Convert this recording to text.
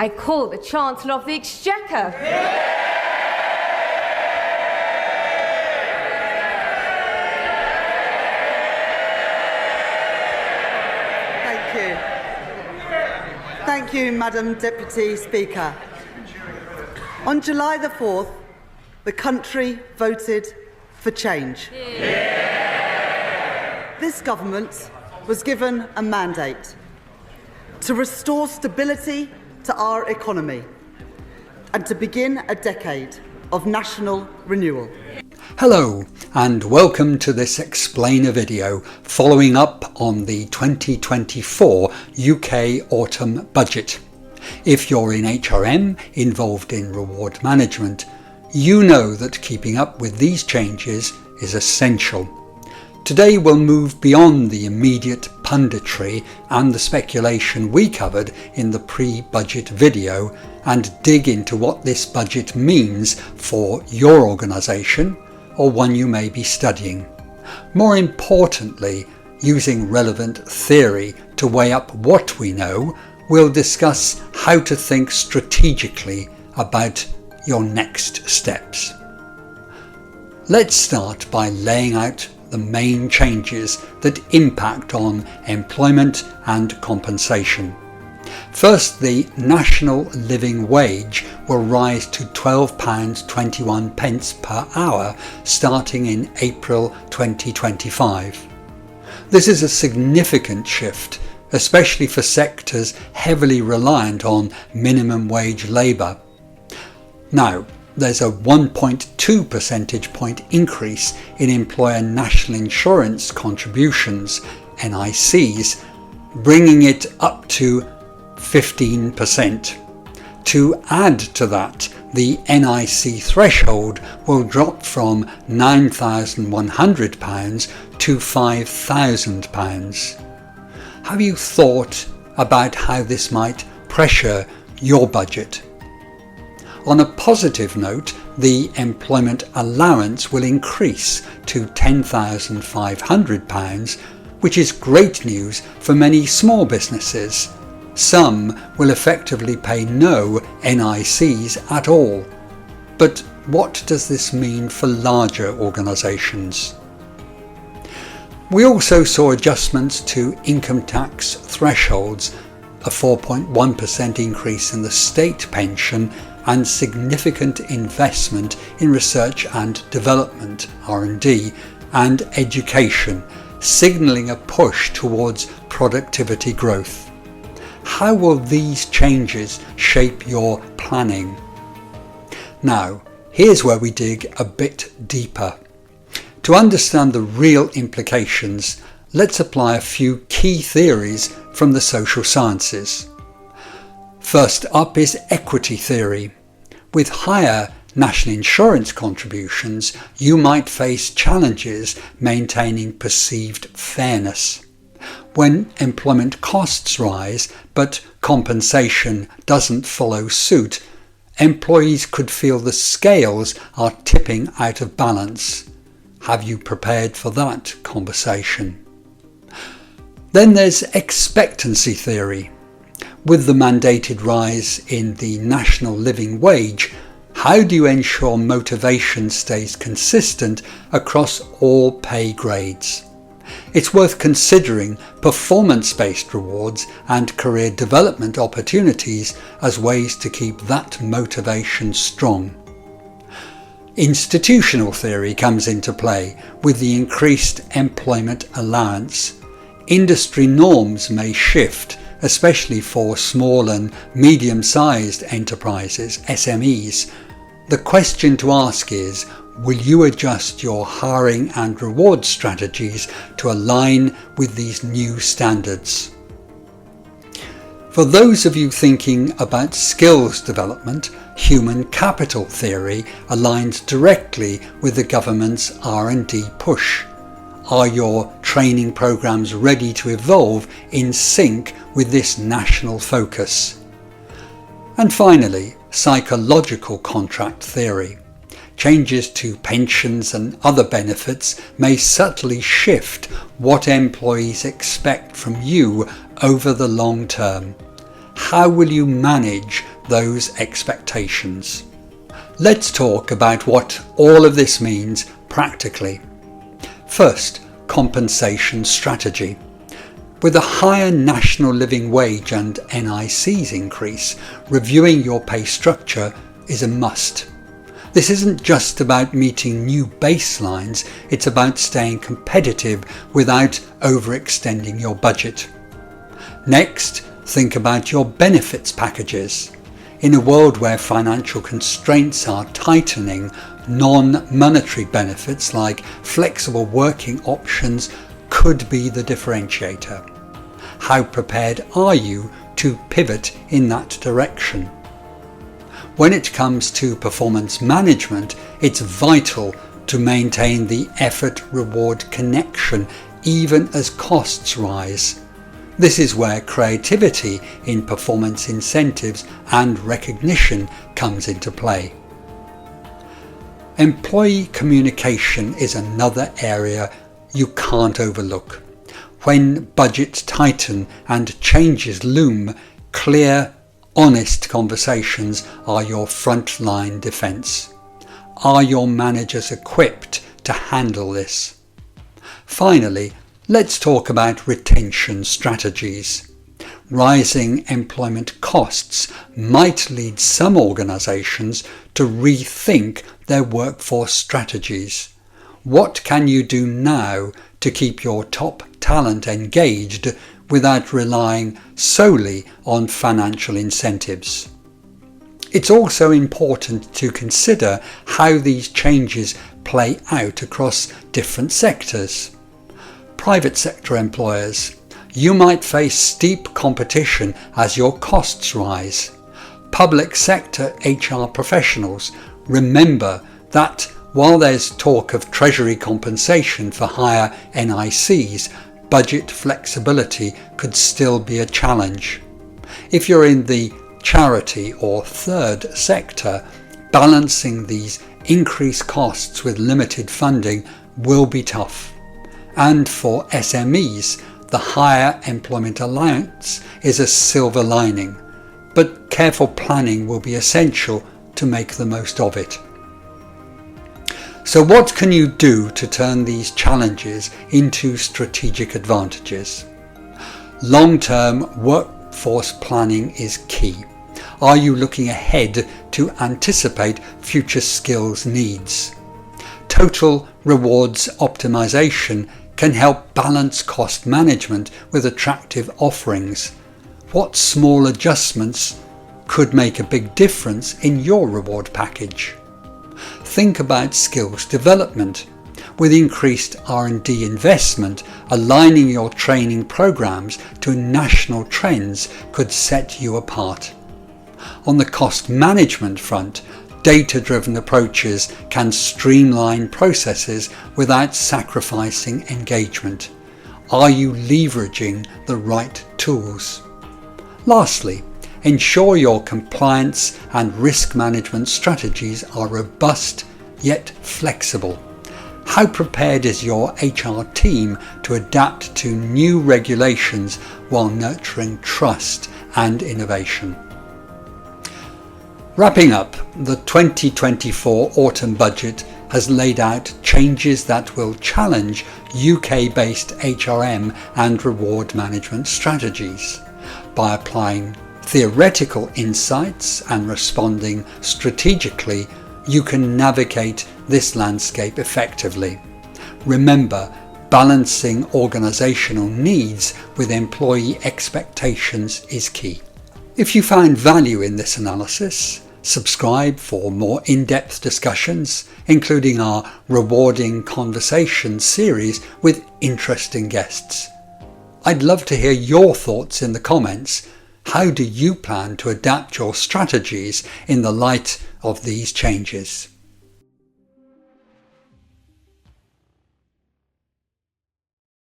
I call the Chancellor of the Exchequer. Thank you. Thank you, Madam Deputy Speaker. On July the 4th, the country voted for change. This government was given a mandate to restore stability to our economy and to begin a decade of national renewal. Hello and welcome to this explainer video following up on the 2024 UK autumn budget. If you're in HRM involved in reward management, you know that keeping up with these changes is essential. Today we'll move beyond the immediate punditry and the speculation we covered in the pre-budget video and dig into what this budget means for your organisation or one you may be studying. More importantly, using relevant theory to weigh up what we know, we'll discuss how to think strategically about your next steps. Let's start by laying out the main changes that impact on employment and compensation. First, the national living wage will rise to £12.21 per hour starting in April 2025. This is a significant shift, especially for sectors heavily reliant on minimum wage labour. Now, there's a 1.2 percentage point increase in employer national insurance contributions, NICs, bringing it up to 15%. To add to that, the NIC threshold will drop from £9,100 to £5,000. Have you thought about how this might pressure your budget? On a positive note, the employment allowance will increase to £10,500, which is great news for many small businesses. Some will effectively pay no NICs at all. But what does this mean for larger organisations? We also saw adjustments to income tax thresholds, a 4.1% increase in the state pension, and significant investment in research and development, R&D, and education, signalling a push towards productivity growth. How will these changes shape your planning? Now, here's where we dig a bit deeper. To understand the real implications, let's apply a few key theories from the social sciences. First up is equity theory. With higher national insurance contributions, you might face challenges maintaining perceived fairness. When employment costs rise, but compensation doesn't follow suit, employees could feel the scales are tipping out of balance. Have you prepared for that conversation? Then there's expectancy theory. With the mandated rise in the national living wage, how do you ensure motivation stays consistent across all pay grades? It's worth considering performance-based rewards and career development opportunities as ways to keep that motivation strong. Institutional theory comes into play with the increased employment allowance. Industry norms may shift, especially for small and medium-sized enterprises, SMEs. The question to ask is, will you adjust your hiring and reward strategies to align with these new standards? For those of you thinking about skills development, human capital theory aligns directly with the government's R&D push. Are your training programs ready to evolve in sync with this national focus? And finally, psychological contract theory. Changes to pensions and other benefits may subtly shift what employees expect from you over the long term. How will you manage those expectations. Let's talk about what all of this means practically. First, compensation strategy. With a higher national living wage and NIC's increase, reviewing your pay structure is a must. This isn't just about meeting new baselines, it's about staying competitive without overextending your budget. Next, think about your benefits packages. In a world where financial constraints are tightening, non-monetary benefits like flexible working options could be the differentiator. How prepared are you to pivot in that direction? When it comes to performance management, it's vital to maintain the effort-reward connection even as costs rise. This is where creativity in performance incentives and recognition comes into play. Employee communication is another area you can't overlook. When budgets tighten and changes loom, clear, honest conversations are your frontline defense. Are your managers equipped to handle this? Finally, let's talk about retention strategies. Rising employment costs might lead some organisations to rethink their workforce strategies. What can you do now to keep your top talent engaged without relying solely on financial incentives? It's also important to consider how these changes play out across different sectors. Private sector employers, you might face steep competition as your costs rise. Public sector HR professionals, remember that while there's talk of Treasury compensation for higher NICs, budget flexibility could still be a challenge. If you're in the charity or third sector, balancing these increased costs with limited funding will be tough. And for SMEs, the higher employment allowance is a silver lining, but careful planning will be essential to make the most of it. So what can you do to turn these challenges into strategic advantages? Long-term workforce planning is key. Are you looking ahead to anticipate future skills needs? Total rewards optimization can help balance cost management with attractive offerings. What small adjustments could make a big difference in your reward package? Think about skills development. With increased R&D investment, aligning your training programs to national trends could set you apart. On the cost management front, data-driven approaches can streamline processes without sacrificing engagement. Are you leveraging the right tools? Lastly, ensure your compliance and risk management strategies are robust yet flexible. How prepared is your HR team to adapt to new regulations while nurturing trust and innovation? Wrapping up, the 2024 autumn budget has laid out changes that will challenge UK-based HRM and reward management strategies. By applying theoretical insights and responding strategically, you can navigate this landscape effectively. Remember, balancing organisational needs with employee expectations is key. If you found value in this analysis, subscribe for more in-depth discussions, including our rewarding conversations series with interesting guests. I'd love to hear your thoughts in the comments. How do you plan to adapt your strategies in the light of these changes?